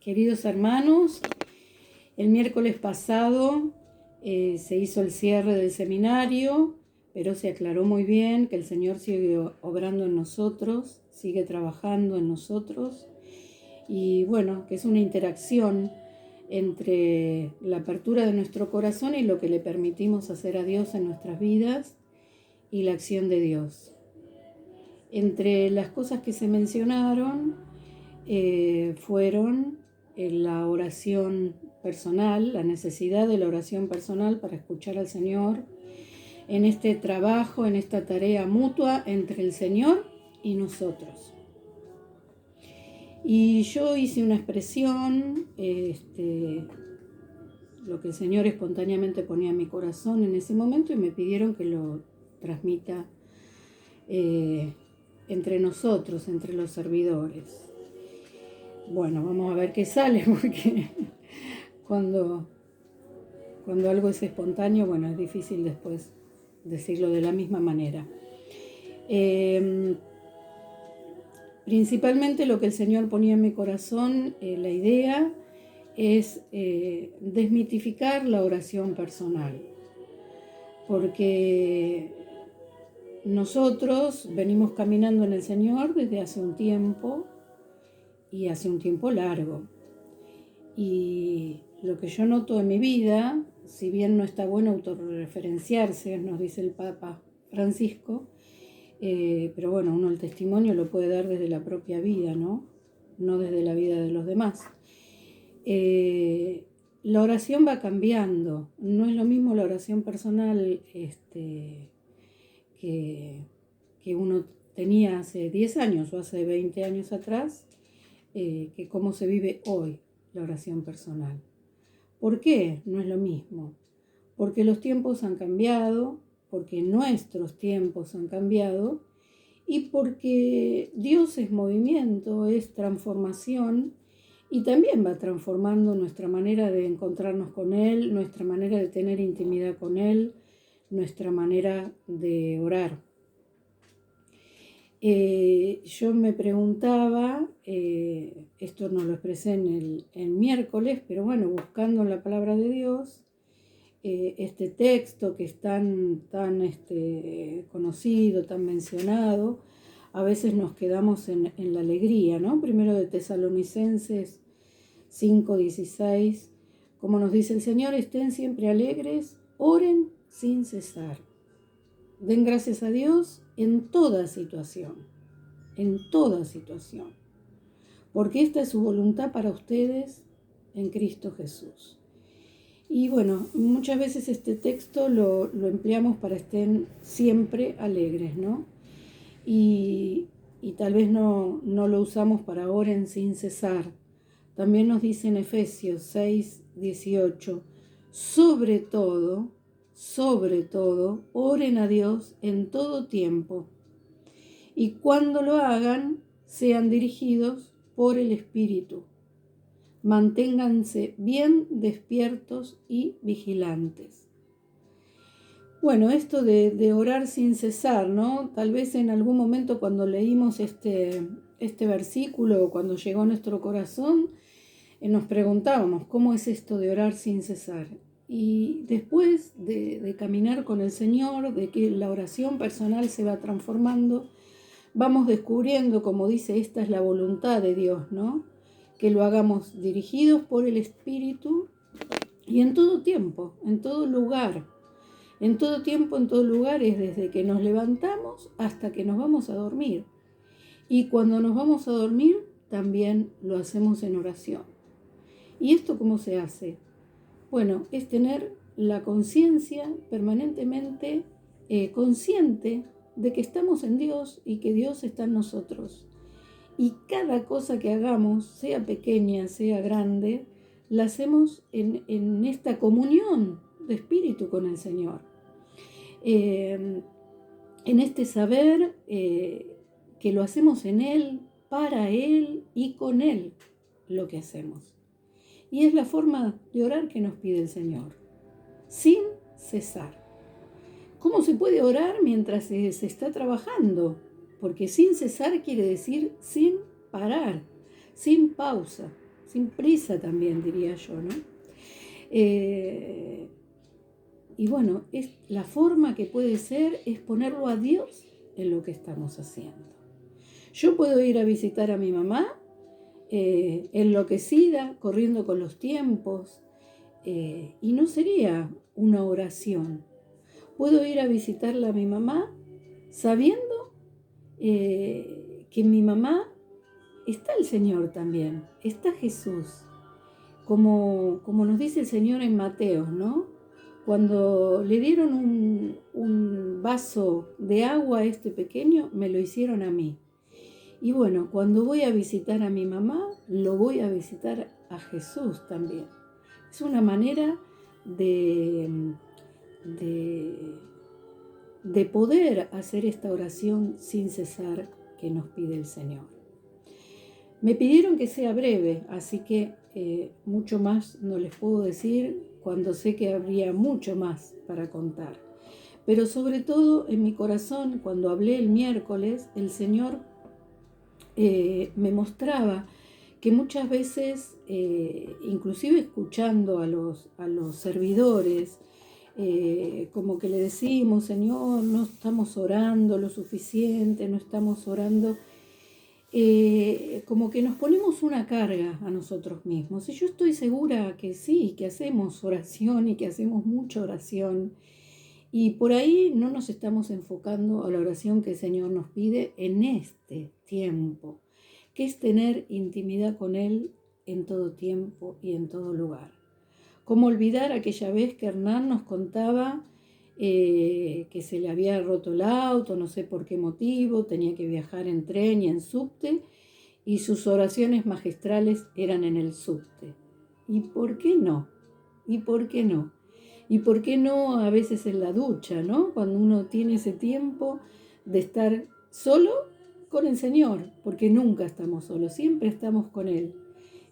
Queridos hermanos, el miércoles pasado se hizo el cierre del seminario, pero se aclaró muy bien que el Señor sigue obrando en nosotros, sigue trabajando en nosotros y bueno, que es una interacción entre la apertura de nuestro corazón y lo que le permitimos hacer a Dios en nuestras vidas y la acción de Dios. Entre las cosas que se mencionaron fueron la oración personal, la necesidad de la oración personal para escuchar al Señor en este trabajo, en esta tarea mutua entre el Señor y nosotros. Y yo hice una expresión, lo que el Señor espontáneamente ponía en mi corazón en ese momento, y me pidieron que lo transmita entre nosotros, entre los servidores. Bueno, vamos a ver qué sale, porque cuando algo es espontáneo, bueno, es difícil después decirlo de la misma manera. Principalmente lo que el Señor ponía en mi corazón, la idea es desmitificar la oración personal, porque nosotros venimos caminando en el Señor desde hace un tiempo, y hace un tiempo largo. Y lo que yo noto en mi vida, si bien no está bueno autorreferenciarse, nos dice el Papa Francisco, pero bueno, uno el testimonio lo puede dar desde la propia vida, ¿no? No desde la vida de los demás. La oración va cambiando. No es lo mismo la oración personal que uno tenía hace 10 años o hace 20 años atrás, que cómo se vive hoy la oración personal. ¿Por qué no es lo mismo? Porque los tiempos han cambiado, porque nuestros tiempos han cambiado y porque Dios es movimiento, es transformación y también va transformando nuestra manera de encontrarnos con Él, nuestra manera de tener intimidad con Él, nuestra manera de orar. Yo me preguntaba, esto no lo expresé en el miércoles, pero bueno, buscando en la palabra de Dios, este texto que es tan conocido, tan mencionado, a veces nos quedamos en la alegría, ¿no? Primero de Tesalonicenses 5:16, como nos dice el Señor, estén siempre alegres, oren sin cesar. Den gracias a Dios en toda situación, porque esta es su voluntad para ustedes en Cristo Jesús. Y bueno, muchas veces este texto lo empleamos para estén siempre alegres, ¿no? Y tal vez no lo usamos para oren sin cesar. También nos dice en Efesios 6:18, sobre todo, oren a Dios en todo tiempo. Y cuando lo hagan, sean dirigidos por el Espíritu. Manténganse bien despiertos y vigilantes. Bueno, esto de orar sin cesar, ¿no? Tal vez en algún momento cuando leímos este versículo, cuando llegó a nuestro corazón, nos preguntábamos, ¿cómo es esto de orar sin cesar? Y después de caminar con el Señor, de que la oración personal se va transformando, vamos descubriendo, como dice, esta es la voluntad de Dios, ¿no? Que lo hagamos dirigidos por el Espíritu y en todo tiempo, en todo lugar. En todo tiempo, en todo lugar, es desde que nos levantamos hasta que nos vamos a dormir. Y cuando nos vamos a dormir, también lo hacemos en oración. ¿Y esto cómo se hace? Bueno, es tener la conciencia permanentemente consciente de que estamos en Dios y que Dios está en nosotros. Y cada cosa que hagamos, sea pequeña, sea grande, la hacemos en esta comunión de espíritu con el Señor. En este saber que lo hacemos en Él, para Él y con Él lo que hacemos. Y es la forma de orar que nos pide el Señor, sin cesar. ¿Cómo se puede orar mientras se está trabajando? Porque sin cesar quiere decir sin parar, sin pausa. sin prisa también, diría yo, ¿no? Y bueno, la forma que puede ser es ponerlo a Dios en lo que estamos haciendo. Yo puedo ir a visitar a mi mamá, enloquecida, corriendo con los tiempos, y no sería una oración. Puedo ir a visitarla a mi mamá sabiendo que en mi mamá está el Señor también, está Jesús. Como nos dice el Señor en Mateo, ¿no? Cuando le dieron un vaso de agua a este pequeño, me lo hicieron a mí. Y bueno, cuando voy a visitar a mi mamá, lo voy a visitar a Jesús también. Es una manera de poder hacer esta oración sin cesar que nos pide el Señor. Me pidieron que sea breve, así que mucho más no les puedo decir cuando sé que habría mucho más para contar. Pero sobre todo en mi corazón, cuando hablé el miércoles, el Señor me mostraba que muchas veces, inclusive escuchando a los servidores, como que le decimos, Señor, no estamos orando lo suficiente, no estamos orando, como que nos ponemos una carga a nosotros mismos. Y yo estoy segura que sí, que hacemos oración y que hacemos mucha oración. Y por ahí no nos estamos enfocando a la oración que el Señor nos pide en este tiempo, que es tener intimidad con Él en todo tiempo y en todo lugar. ¿Cómo olvidar aquella vez que Hernán nos contaba que se le había roto el auto, no sé por qué motivo, tenía que viajar en tren y en subte, y sus oraciones magistrales eran en el subte? ¿Y por qué no? ¿Y por qué no? ¿Y por qué no a veces en la ducha, ¿no? Cuando uno tiene ese tiempo de estar solo con el Señor, porque nunca estamos solos, siempre estamos con Él.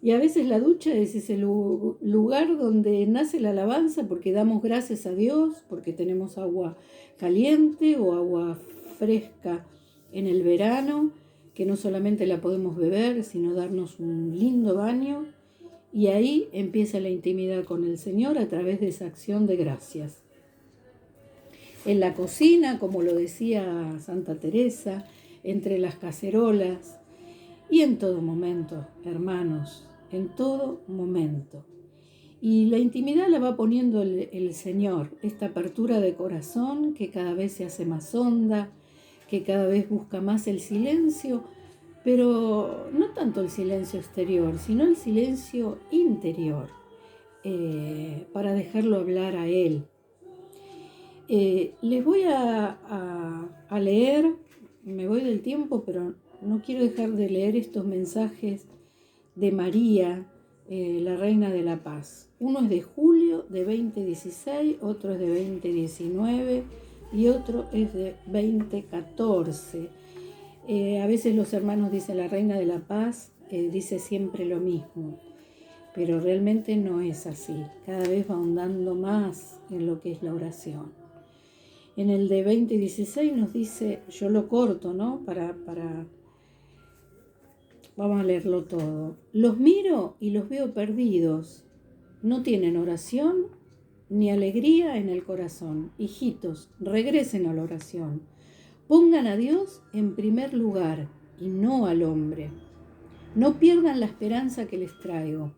Y a veces la ducha es ese lugar donde nace la alabanza, porque damos gracias a Dios, porque tenemos agua caliente o agua fresca en el verano, que no solamente la podemos beber, sino darnos un lindo baño. Y ahí empieza la intimidad con el Señor a través de esa acción de gracias. En la cocina, como lo decía Santa Teresa, entre las cacerolas y en todo momento, hermanos, en todo momento. Y la intimidad la va poniendo el Señor, esta apertura de corazón que cada vez se hace más honda, que cada vez busca más el silencio, pero no tanto el silencio exterior, sino el silencio interior, para dejarlo hablar a Él. Les voy a leer, me voy del tiempo, pero no quiero dejar de leer estos mensajes de María, la Reina de la Paz. Uno es de julio de 2016, otro es de 2019 y otro es de 2014. A veces los hermanos dicen la Reina de la Paz, dice siempre lo mismo, pero realmente no es así. Cada vez va ahondando más en lo que es la oración. En el de 2016 nos dice, yo lo corto, ¿no? Vamos a leerlo todo. Los miro y los veo perdidos. No tienen oración ni alegría en el corazón. Hijitos, regresen a la oración. Pongan a Dios en primer lugar y no al hombre. No pierdan la esperanza que les traigo.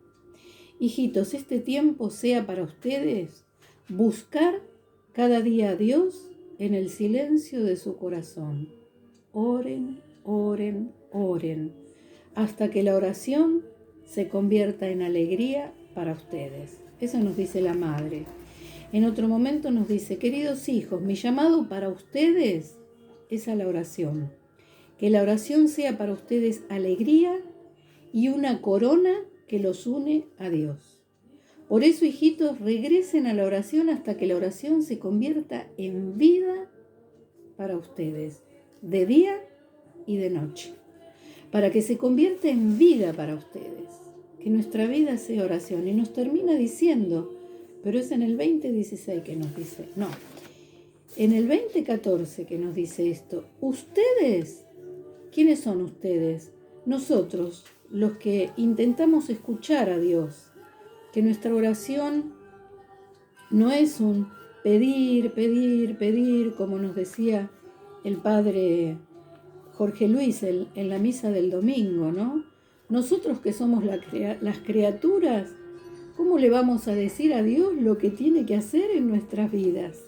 Hijitos, este tiempo sea para ustedes buscar cada día a Dios en el silencio de su corazón. Oren, oren, oren, hasta que la oración se convierta en alegría para ustedes. Eso nos dice la Madre. En otro momento nos dice, queridos hijos, mi llamado para ustedes es a la oración. Que la oración sea para ustedes alegría y una corona que los une a Dios. Por eso, hijitos, regresen a la oración hasta que la oración se convierta en vida para ustedes, de día y de noche. Para que se convierta en vida para ustedes. Que nuestra vida sea oración. Y nos termina diciendo, pero es en el 2016 que nos dice, no, en el 2014 que nos dice esto. Ustedes, ¿quiénes son ustedes? Nosotros, los que intentamos escuchar a Dios, que nuestra oración no es un pedir, pedir, pedir, como nos decía el padre Jorge Luis en la misa del domingo, ¿no? Nosotros que somos las criaturas, ¿cómo le vamos a decir a Dios lo que tiene que hacer en nuestras vidas?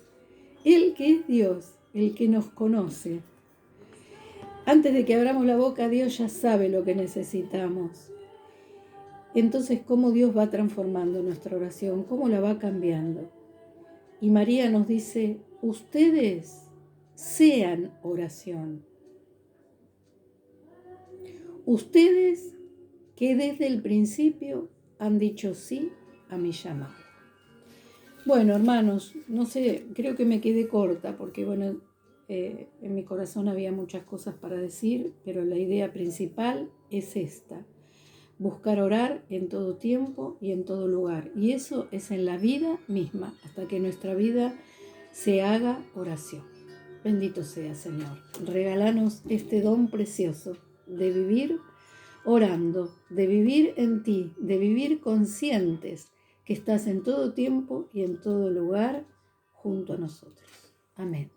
Él que es Dios, el que nos conoce. Antes de que abramos la boca, Dios ya sabe lo que necesitamos. Entonces, ¿cómo Dios va transformando nuestra oración? ¿Cómo la va cambiando? Y María nos dice, ustedes sean oración. Ustedes que desde el principio han dicho sí a mi llamado. Bueno, hermanos, no sé, creo que me quedé corta porque, bueno, en mi corazón había muchas cosas para decir, pero la idea principal es esta: buscar orar en todo tiempo y en todo lugar. Y eso es en la vida misma, hasta que nuestra vida se haga oración. Bendito sea, Señor. Regálanos este don precioso de vivir orando, de vivir en ti, de vivir conscientes que estás en todo tiempo y en todo lugar junto a nosotros. Amén.